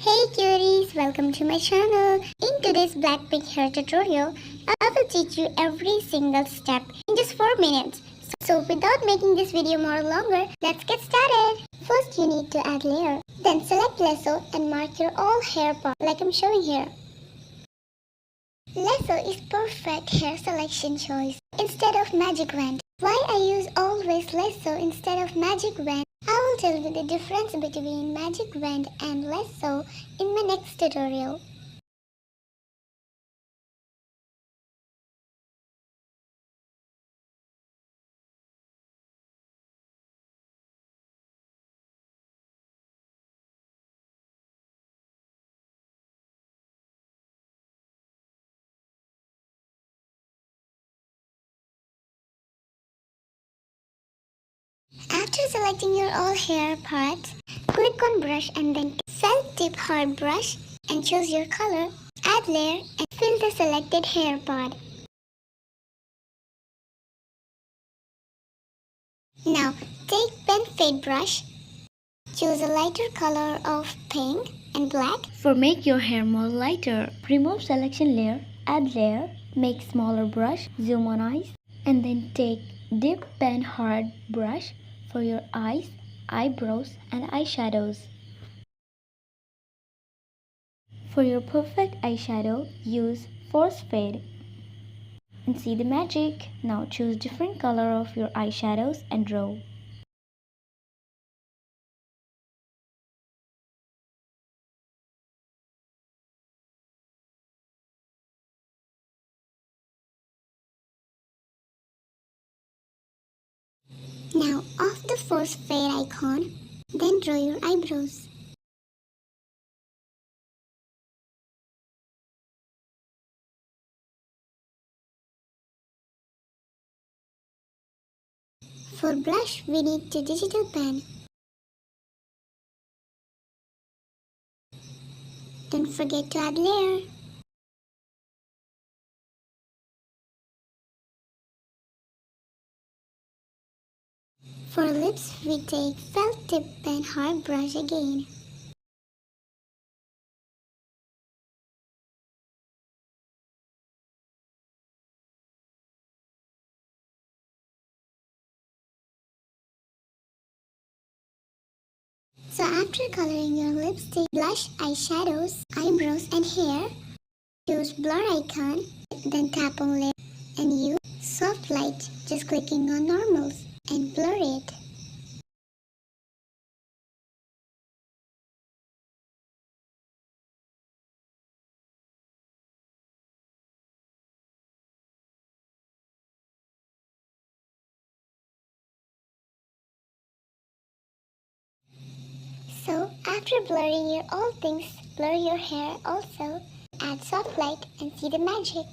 Hey cuties, welcome to my channel. In today's blackpink hair tutorial, I will teach you every single step in just 4 minutes. So without making this video more longer, let's get started. First you need to add layer. Then select lasso and mark your all hair part like I'm showing here. Lasso is perfect hair selection choice instead of magic wand. Why I use always lasso instead of magic wand? I will tell you the difference between magic wand and lasso in my next tutorial. After selecting your all hair parts, click on brush and then felt tip hard brush and choose your color, add layer and fill the selected hair part. Now take pen fade brush, choose a lighter color of pink and black. For make your hair more lighter, remove selection layer, add layer, make smaller brush, zoom on eyes, and then take dip pen hard brush for your eyes, eyebrows and eyeshadows. For your perfect eyeshadow, use force fade. And see the magic. Now choose different color of your eyeshadows and draw. Now off the force fade icon, then draw your eyebrows. For blush, we need the digital pen. Don't forget to add layer. For lips, we take felt tip pen hard brush again. So after coloring your lipstick, blush, eyeshadows, eyebrows and hair, choose blur icon, then tap on layer and use soft light, just clicking on normals and blur it. So after blurring your all things, blur your hair also, add soft light and see the magic.